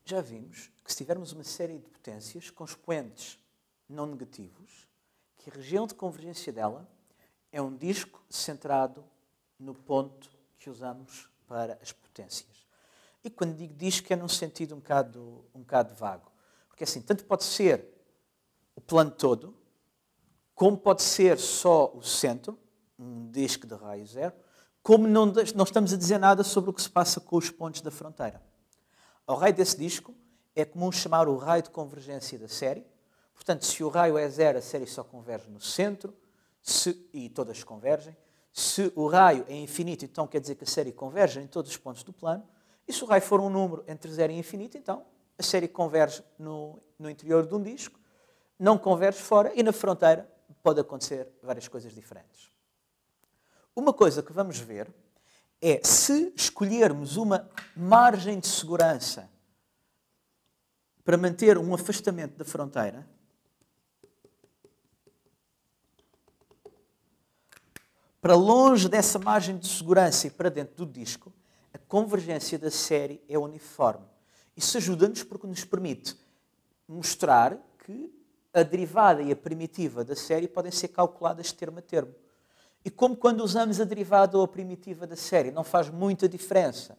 já vimos que se tivermos uma série de potências com expoentes não negativos, que a região de convergência dela é um disco centrado no ponto que usamos para as potências. E quando digo disco é num sentido um bocado vago. Porque assim, tanto pode ser o plano todo, como pode ser só o centro, um disco de raio zero, como não estamos a dizer nada sobre o que se passa com os pontos da fronteira. Ao raio desse disco é comum chamar o raio de convergência da série. Portanto, se o raio é zero, a série só converge no centro, e todas convergem. Se o raio é infinito, então quer dizer que a série converge em todos os pontos do plano. E se o raio for um número entre 0 e infinito, então a série converge no interior de um disco, não converge fora, e na fronteira pode acontecer várias coisas diferentes. Uma coisa que vamos ver é, se escolhermos uma margem de segurança para manter um afastamento da fronteira, para longe dessa margem de segurança e para dentro do disco, a convergência da série é uniforme. Isso ajuda-nos porque nos permite mostrar que a derivada e a primitiva da série podem ser calculadas termo a termo. E como quando usamos a derivada ou a primitiva da série não faz muita diferença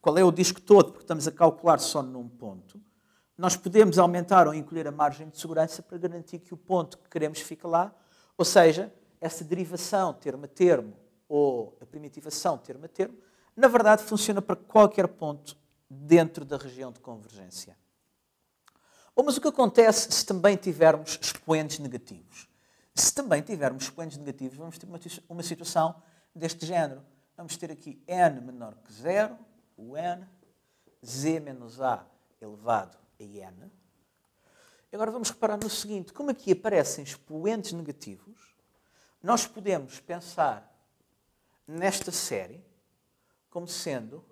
qual é o disco todo, porque estamos a calcular só num ponto, nós podemos aumentar ou encolher a margem de segurança para garantir que o ponto que queremos fica lá, ou seja, essa derivação termo a termo ou a primitivação termo a termo, na verdade funciona para qualquer ponto dentro da região de convergência. Mas o que acontece se também tivermos expoentes negativos? Se também tivermos expoentes negativos, vamos ter uma situação deste género. Vamos ter aqui n menor que 0, o n, z menos a elevado a n. Agora vamos reparar no seguinte, como aqui aparecem expoentes negativos, nós podemos pensar nesta série como sendo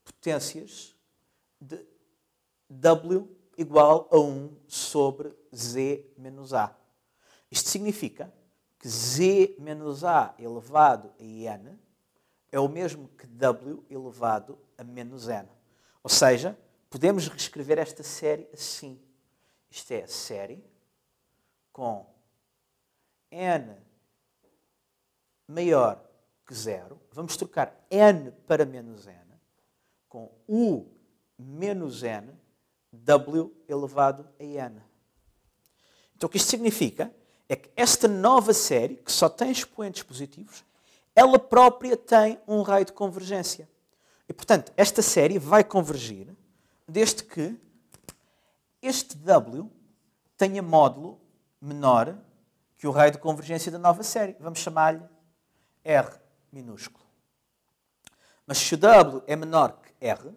potências de w igual a 1 sobre z menos a. Isto significa que z menos a elevado a n é o mesmo que w elevado a menos n. Ou seja, podemos reescrever esta série assim. Isto é a série com n maior que 0. Vamos trocar n para menos n com u menos n w elevado a n. Então o que isto significa é que esta nova série, que só tem expoentes positivos, ela própria tem um raio de convergência. E, portanto, esta série vai convergir desde que este w tenha módulo menor que o raio de convergência da nova série. Vamos chamar-lhe R minúsculo. Mas se o w é menor que R,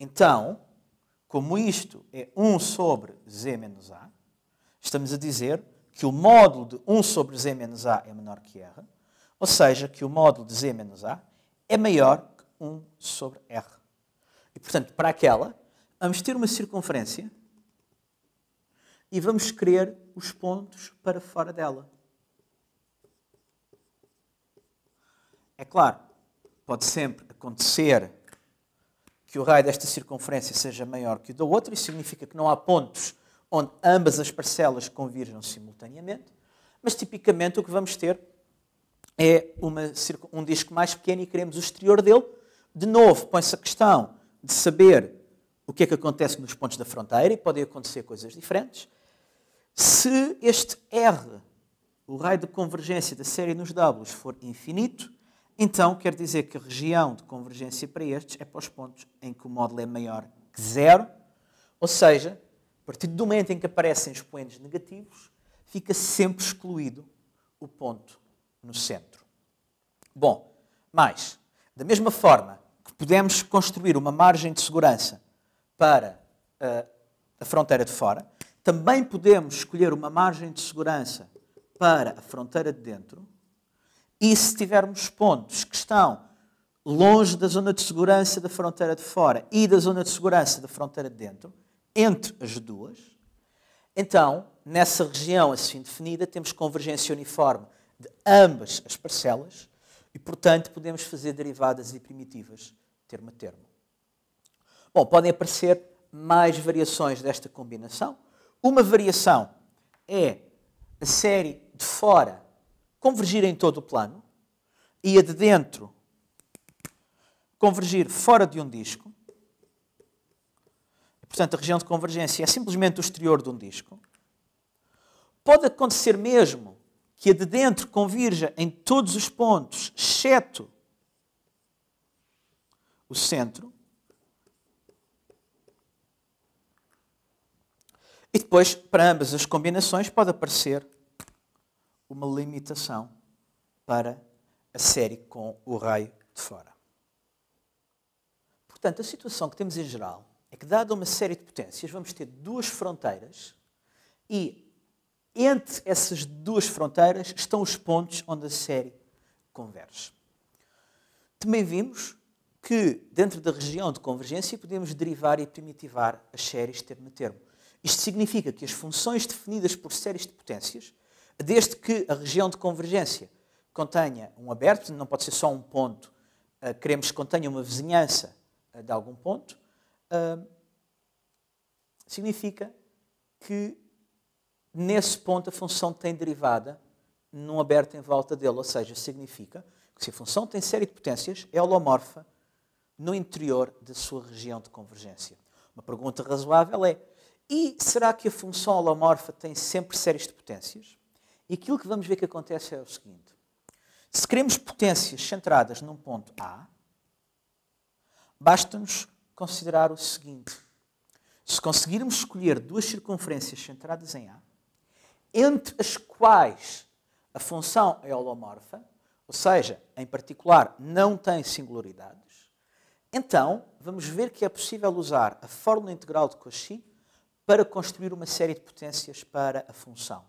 então, como isto é 1 sobre z menos a, estamos a dizer que o módulo de 1 sobre z menos a é menor que R, ou seja, que o módulo de z menos a é maior que 1 sobre R. E, portanto, para aquela, vamos ter uma circunferência e vamos querer os pontos para fora dela. É claro, pode sempre acontecer que o raio desta circunferência seja maior que o da outra, isso significa que não há pontos onde ambas as parcelas convirjam simultaneamente, mas tipicamente o que vamos ter é um disco mais pequeno e queremos o exterior dele. De novo, põe-se a questão de saber o que é que acontece nos pontos da fronteira, e podem acontecer coisas diferentes. Se este R, o raio de convergência da série nos Ws, for infinito, então quer dizer que a região de convergência para estes é para os pontos em que o módulo é maior que 0, ou seja, a partir do momento em que aparecem expoentes negativos, fica sempre excluído o ponto no centro. Bom, mas, da mesma forma que podemos construir uma margem de segurança para a fronteira de fora, também podemos escolher uma margem de segurança para a fronteira de dentro, e se tivermos pontos que estão longe da zona de segurança da fronteira de fora e da zona de segurança da fronteira de dentro, entre as duas, então, nessa região assim definida, temos convergência uniforme de ambas as parcelas e, portanto, podemos fazer derivadas e primitivas termo a termo. Bom, podem aparecer mais variações desta combinação. Uma variação é a série de fora convergir em todo o plano e a de dentro convergir fora de um disco. Portanto, a região de convergência é simplesmente o exterior de um disco. Pode acontecer mesmo que a de dentro convirja em todos os pontos, exceto o centro. E depois, para ambas as combinações, pode aparecer uma limitação para a série com o raio de fora. Portanto, a situação que temos em geral é que, dada uma série de potências, vamos ter duas fronteiras e entre essas duas fronteiras estão os pontos onde a série converge. Também vimos que, dentro da região de convergência, podemos derivar e primitivar as séries termo a termo. Isto significa que as funções definidas por séries de potências, desde que a região de convergência contenha um aberto, não pode ser só um ponto, queremos que contenha uma vizinhança de algum ponto, significa que nesse ponto a função tem derivada num aberto em volta dele, ou seja, significa que se a função tem série de potências, é holomorfa no interior da sua região de convergência. Uma pergunta razoável é: e será que a função holomorfa tem sempre séries de potências? E aquilo que vamos ver que acontece é o seguinte: se queremos potências centradas num ponto A, basta-nos considerar o seguinte: se conseguirmos escolher duas circunferências centradas em A, entre as quais a função é holomorfa, ou seja, em particular não tem singularidades, então vamos ver que é possível usar a fórmula integral de Cauchy para construir uma série de potências para a função.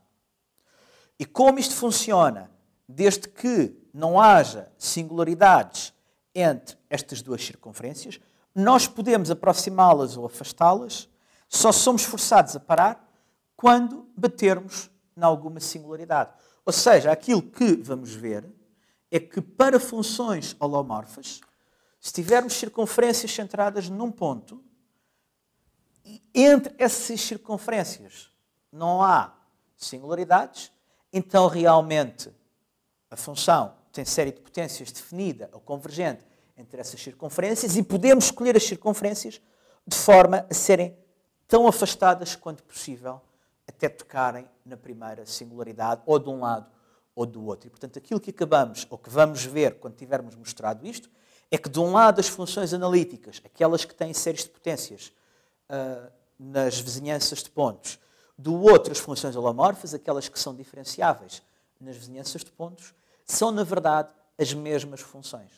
E como isto funciona, desde que não haja singularidades entre estas duas circunferências, nós podemos aproximá-las ou afastá-las, só somos forçados a parar quando batermos em alguma singularidade. Ou seja, aquilo que vamos ver é que para funções holomorfas, se tivermos circunferências centradas num ponto, e entre essas circunferências não há singularidades, então realmente a função tem série de potências definida ou convergente entre essas circunferências e podemos escolher as circunferências de forma a serem tão afastadas quanto possível até tocarem na primeira singularidade, ou de um lado ou do outro. E, portanto, aquilo que acabamos, ou que vamos ver quando tivermos mostrado isto, é que de um lado as funções analíticas, aquelas que têm séries de potências nas vizinhanças de pontos, do outro as funções holomorfas, aquelas que são diferenciáveis nas vizinhanças de pontos, são, na verdade, as mesmas funções.